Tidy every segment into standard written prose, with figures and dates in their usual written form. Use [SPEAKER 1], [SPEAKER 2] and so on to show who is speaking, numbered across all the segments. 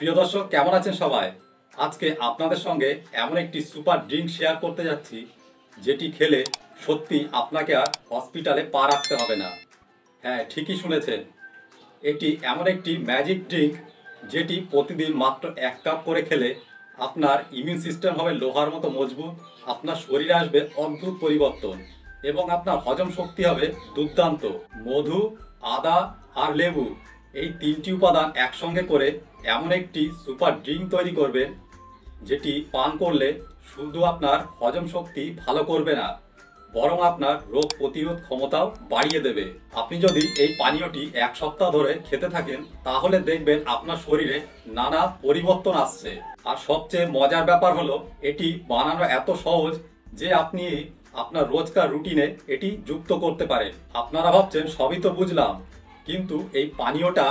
[SPEAKER 1] প্রিয় দর্শক, কেমন আছেন সবাই? আজকে আপনাদের সঙ্গে এমন একটি সুপার ড্রিঙ্ক শেয়ার করতে যাচ্ছি যেটি খেলে সত্যি আপনাকে আর হসপিটালে পা রাখতে হবে না। হ্যাঁ, ঠিকই শুনেছেন। এটি এমন একটি ম্যাজিক ড্রিঙ্ক যেটি প্রতিদিন মাত্র 1 কাপ করে খেলে আপনার ইমিউন সিস্টেম হবে লোহার মতো মজবুত, আপনার শরীরে আসবে অদ্ভুত পরিবর্তন এবং আপনার হজম শক্তি হবে দুর্দান্ত। মধু, আদা আর লেবু এই 3টি উপাদান একসঙ্গে করে এমন একটি সুপার ড্রিঙ্ক তৈরি করবেন যেটি পান করলে শুধু আপনার হজম শক্তি ভালো করবে না, বরং আপনার রোগ প্রতিরোধ ক্ষমতাও বাড়িয়ে দেবে। আপনি যদি এই পানীয়টি 1 সপ্তাহ ধরে খেতে থাকেন তাহলে দেখবেন আপনার শরীরে নানা পরিবর্তন আসছে। আর সবচেয়ে মজার ব্যাপার হলো এটি বানানো এত সহজ যে আপনি আপনার রোজকার রুটিনে এটি যুক্ত করতে পারেন। আপনারা ভাবছেন সবই তো বুঝলাম, কিন্তু এই পানীয়টা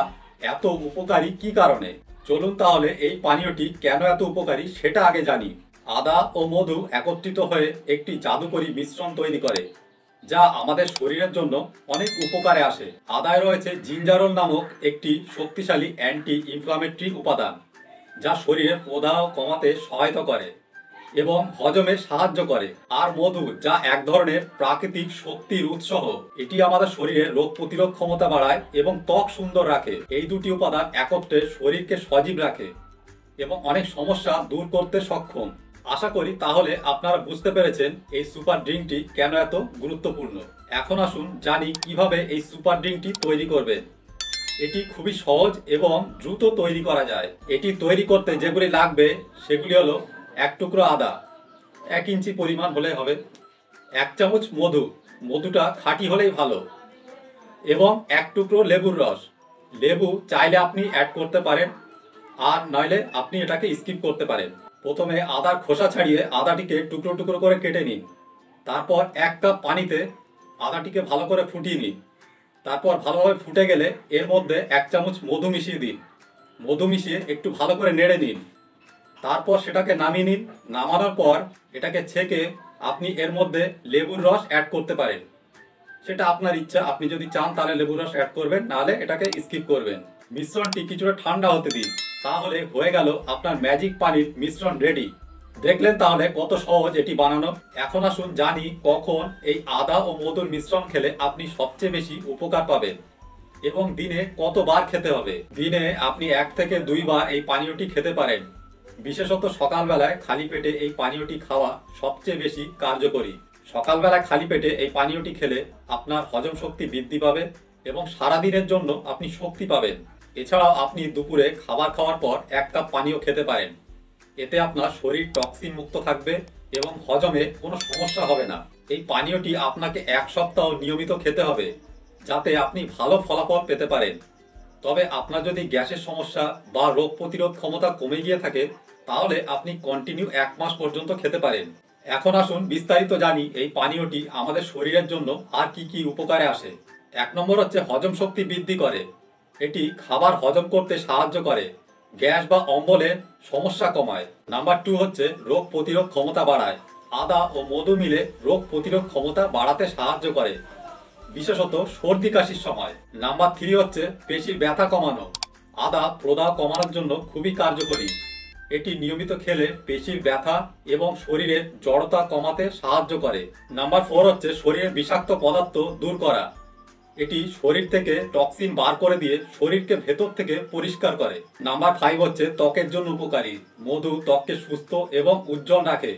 [SPEAKER 1] এত উপকারী কি কারণে? চলুন তাহলে এই পানীয়টি কেন এত উপকারী সেটা আগে জানি। আদা ও মধু একত্রিত হয়ে একটি জাদুকরী মিশ্রণ তৈরি করে যা আমাদের শরীরের জন্য অনেক উপকারে আসে। আদায় রয়েছে জিঞ্জারল নামক একটি শক্তিশালী অ্যান্টি ইনফ্লামেটরি উপাদান যা শরীরের প্রদাহ কমাতে সহায়তা করে এবং হজমে সাহায্য করে। আর মধু, যা এক ধরনের প্রাকৃতিক শক্তির উৎস, এটি আমাদের শরীরে রোগ প্রতিরোধ ক্ষমতা বাড়ায় এবং ত্বক সুন্দর রাখে। এই দুটি উপাদান একত্রে শরীরকে সজীব রাখে এবং অনেক সমস্যা দূর করতে সক্ষম। আশা করি তাহলে আপনারা বুঝতে পেরেছেন এই সুপার ড্রিঙ্কটি কেন এত গুরুত্বপূর্ণ। এখন আসুন জানি কিভাবে এই সুপার ড্রিঙ্কটি তৈরি করবেন। এটি খুবই সহজ এবং দ্রুত তৈরি করা যায়। এটি তৈরি করতে যেগুলি লাগবে সেগুলি হলো 1 টুকরো আদা, 1 ইঞ্চি পরিমাণ হলে হবে, 1 চামচ মধু, মধুটা খাঁটি হলেই ভালো, এবং 1 টুকরো লেবুর রস। লেবু চাইলে আপনি অ্যাড করতে পারেন, আর নইলে আপনি এটাকে স্কিপ করতে পারেন। প্রথমে আদার খোসা ছাড়িয়ে আদাটিকে টুকরো টুকরো করে কেটে নিন। তারপর 1 কাপ পানিতে আদাটিকে ভালো করে ফুটিয়ে নিন। তারপর ভালোভাবে ফুটে গেলে এর মধ্যে 1 চামচ মধু মিশিয়ে দিন। মধু মিশিয়ে একটু ভালো করে নেড়ে নিন। তারপর সেটাকে নামিয়ে নিন। নামানোর পর এটাকে ছেঁকে আপনি এর মধ্যে লেবুর রস অ্যাড করতে পারেন। সেটা আপনার ইচ্ছা, আপনি যদি চান তাহলে লেবুর রস অ্যাড করবেন, নাহলে এটাকে স্কিপ করবেন। মিশ্রণটি কিছুটা ঠান্ডা হতে দিন। তাহলে হয়ে গেল আপনার ম্যাজিক পানির মিশ্রণ রেডি। দেখলেন তাহলে কত সহজ এটি বানানো। এখন আসুন জানি কখন এই আদা ও মধুর মিশ্রণ খেলে আপনি সবচেয়ে বেশি উপকার পাবেন এবং দিনে কতবার খেতে হবে। দিনে আপনি 1 থেকে 2 বার এই পানীয়টি খেতে পারেন। বিশেষত সকালবেলায় খালি পেটে এই পানীয়টি খাওয়া সবচেয়ে বেশি কার্যকরী। সকালবেলায় খালি পেটে এই পানীয়টি খেলে আপনার হজম শক্তি বৃদ্ধি পাবে এবং সারাদিনের জন্য আপনি শক্তি পাবেন। এছাড়াও আপনি দুপুরে খাবার খাওয়ার পর 1 কাপ পানীয় খেতে পারেন। এতে আপনার শরীর টক্সিন মুক্ত থাকবে এবং হজমে কোনো সমস্যা হবে না। এই পানীয়টি আপনাকে 1 সপ্তাহ নিয়মিত খেতে হবে যাতে আপনি ভালো ফলাফল পেতে পারেন। তবে আপনার যদি গ্যাসের সমস্যা বা রোগ প্রতিরোধ ক্ষমতা কমে গিয়ে থাকে তাহলে আপনি কন্টিনিউ 1 মাস পর্যন্ত খেতে পারেন। এখন আসুন বিস্তারিত জানি এই পানীয়টি আমাদের শরীরের জন্য আর কি কি উপকারে আসে। 1 নম্বর হচ্ছে হজম শক্তি বৃদ্ধি করে। এটি খাবার হজম করতে সাহায্য করে, গ্যাস বা অম্বলের সমস্যা কমায়। নাম্বার 2 হচ্ছে রোগ প্রতিরোধ ক্ষমতা বাড়ায়। আদা ও মধু মিলে রোগ প্রতিরোধ ক্ষমতা বাড়াতে সাহায্য করে, বিশেষত সর্দি কাশির সময়। নাম্বার 3 হচ্ছে পেশির ব্যথা কমানো। আদা প্রদাহ কমানোর জন্য খুবই কার্যকরী। এটি নিয়মিত খেলে পেশির ব্যথা এবং শরীরের জড়তা কমাতে সাহায্য করে। নাম্বার 4 হচ্ছে শরীরের বিষাক্ত পদার্থ দূর করা। এটি শরীর থেকে টক্সিন বার করে দিয়ে শরীরকে ভেতর থেকে পরিষ্কার করে। নাম্বার 5 হচ্ছে ত্বকের জন্য উপকারী। মধু ত্বককে সুস্থ এবং উজ্জ্বল রাখে।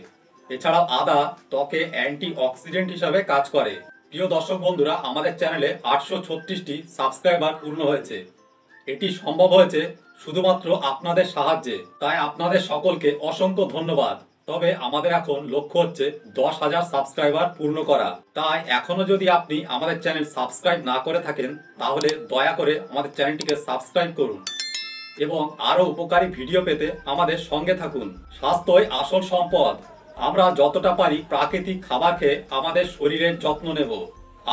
[SPEAKER 1] এছাড়াও আদা ত্বকে অ্যান্টি অক্সিডেন্ট হিসাবে কাজ করে। প্রিয় দর্শক বন্ধুরা, আমাদের চ্যানেলে 836টি সাবস্ক্রাইবার পূর্ণ হয়েছে। এটি সম্ভব হয়েছে শুধুমাত্র আপনাদের সাহায্যে, তাই আপনাদের সকলকে অসংখ্য ধন্যবাদ। তবে আমাদের এখন লক্ষ্য হচ্ছে 10,000 সাবস্ক্রাইবার পূর্ণ করা। তাই এখনো যদি আপনি আমাদের চ্যানেল সাবস্ক্রাইব না করে থাকেন তাহলে দয়া করে আমাদের চ্যানেলটিকে সাবস্ক্রাইব করুন এবং আরও উপকারী ভিডিও পেতে আমাদের সঙ্গে থাকুন। স্বাস্থ্যই আসল সম্পদ। আমরা যতটা পারি প্রাকৃতিক খাবার খেয়ে আমাদের শরীরের যত্ন নেব।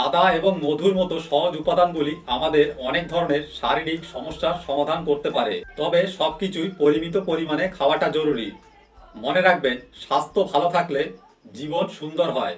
[SPEAKER 1] আদা এবং মধুর মতো সহজ উপাদানগুলি আমাদের অনেক ধরনের শারীরিক সমস্যার সমাধান করতে পারে। তবে সবকিছুই পরিমিত পরিমাণে খাওয়াটা জরুরি। মনে রাখবেন, স্বাস্থ্য ভালো থাকলে জীবন সুন্দর হয়।